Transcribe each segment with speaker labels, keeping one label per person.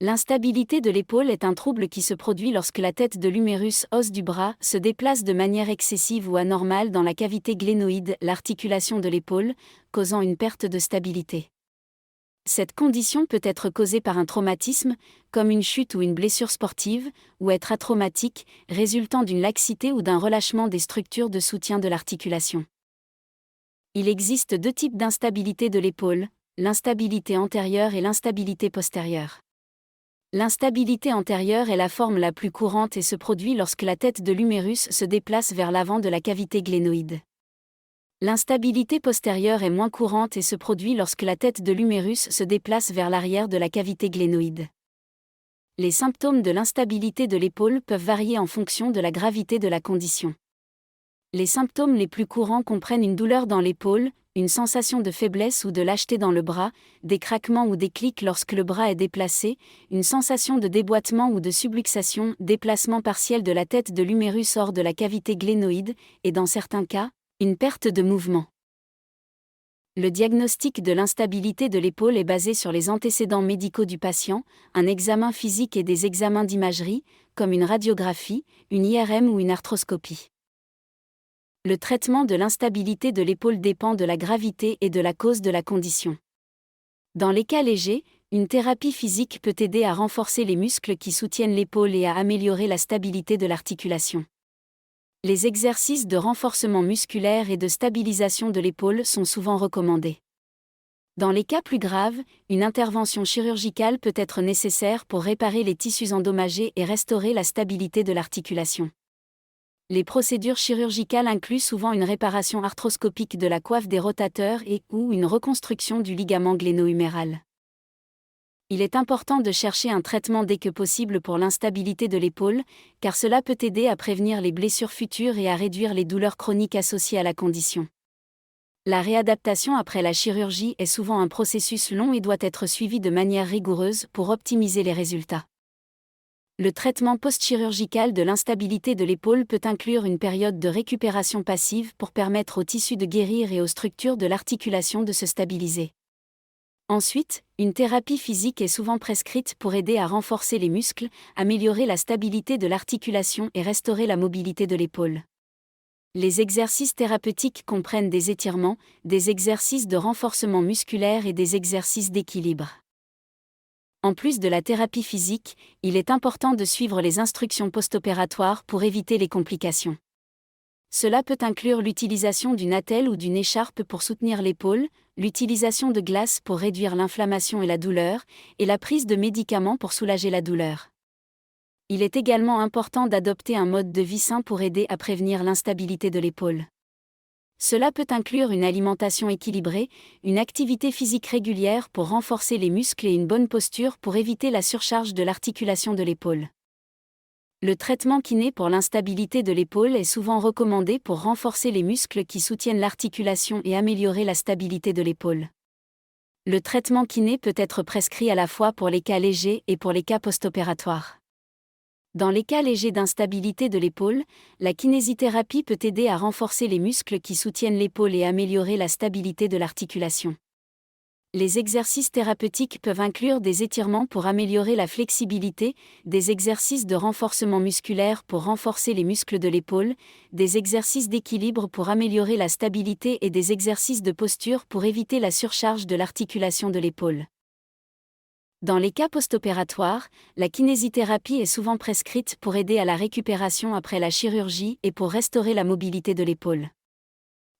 Speaker 1: L'instabilité de l'épaule est un trouble qui se produit lorsque la tête de l'humérus, os du bras, se déplace de manière excessive ou anormale dans la cavité glénoïde, l'articulation de l'épaule, causant une perte de stabilité. Cette condition peut être causée par un traumatisme, comme une chute ou une blessure sportive, ou être atraumatique, résultant d'une laxité ou d'un relâchement des structures de soutien de l'articulation. Il existe deux types d'instabilité de l'épaule, l'instabilité antérieure et l'instabilité postérieure. L'instabilité antérieure est la forme la plus courante et se produit lorsque la tête de l'humérus se déplace vers l'avant de la cavité glénoïde. L'instabilité postérieure est moins courante et se produit lorsque la tête de l'humérus se déplace vers l'arrière de la cavité glénoïde. Les symptômes de l'instabilité de l'épaule peuvent varier en fonction de la gravité de la condition. Les symptômes les plus courants comprennent une douleur dans l'épaule, une sensation de faiblesse ou de lâcheté dans le bras, des craquements ou des clics lorsque le bras est déplacé, une sensation de déboîtement ou de subluxation, déplacement partiel de la tête de l'humérus hors de la cavité glénoïde, et dans certains cas, une perte de mouvement. Le diagnostic de l'instabilité de l'épaule est basé sur les antécédents médicaux du patient, un examen physique et des examens d'imagerie, comme une radiographie, une IRM ou une arthroscopie. Le traitement de l'instabilité de l'épaule dépend de la gravité et de la cause de la condition. Dans les cas légers, une thérapie physique peut aider à renforcer les muscles qui soutiennent l'épaule et à améliorer la stabilité de l'articulation. Les exercices de renforcement musculaire et de stabilisation de l'épaule sont souvent recommandés. Dans les cas plus graves, une intervention chirurgicale peut être nécessaire pour réparer les tissus endommagés et restaurer la stabilité de l'articulation. Les procédures chirurgicales incluent souvent une réparation arthroscopique de la coiffe des rotateurs ou une reconstruction du ligament gléno-huméral. Il est important de chercher un traitement dès que possible pour l'instabilité de l'épaule, car cela peut aider à prévenir les blessures futures et à réduire les douleurs chroniques associées à la condition. La réadaptation après la chirurgie est souvent un processus long et doit être suivi de manière rigoureuse pour optimiser les résultats. Le traitement post-chirurgical de l'instabilité de l'épaule peut inclure une période de récupération passive pour permettre aux tissus de guérir et aux structures de l'articulation de se stabiliser. Ensuite, une thérapie physique est souvent prescrite pour aider à renforcer les muscles, améliorer la stabilité de l'articulation et restaurer la mobilité de l'épaule. Les exercices thérapeutiques comprennent des étirements, des exercices de renforcement musculaire et des exercices d'équilibre. En plus de la thérapie physique, il est important de suivre les instructions post-opératoires pour éviter les complications. Cela peut inclure l'utilisation d'une attelle ou d'une écharpe pour soutenir l'épaule, l'utilisation de glace pour réduire l'inflammation et la douleur, et la prise de médicaments pour soulager la douleur. Il est également important d'adopter un mode de vie sain pour aider à prévenir l'instabilité de l'épaule. Cela peut inclure une alimentation équilibrée, une activité physique régulière pour renforcer les muscles et une bonne posture pour éviter la surcharge de l'articulation de l'épaule. Le traitement kiné pour l'instabilité de l'épaule est souvent recommandé pour renforcer les muscles qui soutiennent l'articulation et améliorer la stabilité de l'épaule. Le traitement kiné peut être prescrit à la fois pour les cas légers et pour les cas post-opératoires. Dans les cas légers d'instabilité de l'épaule, la kinésithérapie peut aider à renforcer les muscles qui soutiennent l'épaule et améliorer la stabilité de l'articulation. Les exercices thérapeutiques peuvent inclure des étirements pour améliorer la flexibilité, des exercices de renforcement musculaire pour renforcer les muscles de l'épaule, des exercices d'équilibre pour améliorer la stabilité et des exercices de posture pour éviter la surcharge de l'articulation de l'épaule. Dans les cas post-opératoires, la kinésithérapie est souvent prescrite pour aider à la récupération après la chirurgie et pour restaurer la mobilité de l'épaule.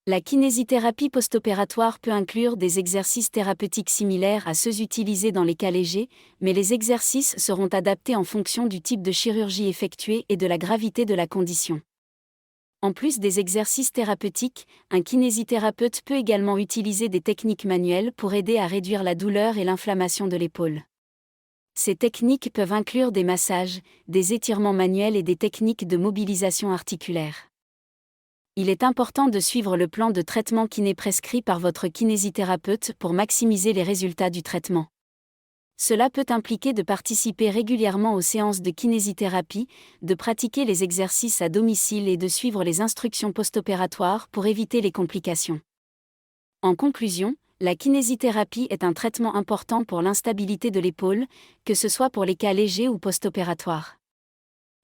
Speaker 1: La kinésithérapie post-opératoire peut inclure des exercices thérapeutiques similaires à ceux utilisés dans les cas légers, mais les exercices seront adaptés en fonction du type de chirurgie effectuée et de la gravité de la condition. En plus des exercices thérapeutiques, un kinésithérapeute peut également utiliser des techniques manuelles pour aider à réduire la douleur et l'inflammation de l'épaule. Ces techniques peuvent inclure des massages, des étirements manuels et des techniques de mobilisation articulaire. Il est important de suivre le plan de traitement kiné prescrit par votre kinésithérapeute pour maximiser les résultats du traitement. Cela peut impliquer de participer régulièrement aux séances de kinésithérapie, de pratiquer les exercices à domicile et de suivre les instructions post-opératoires pour éviter les complications. En conclusion, La kinésithérapie est un traitement important pour l'instabilité de l'épaule, que ce soit pour les cas légers ou post-opératoires.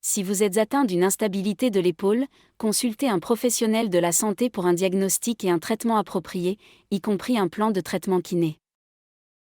Speaker 1: Si vous êtes atteint d'une instabilité de l'épaule, consultez un professionnel de la santé pour un diagnostic et un traitement approprié, y compris un plan de traitement kiné.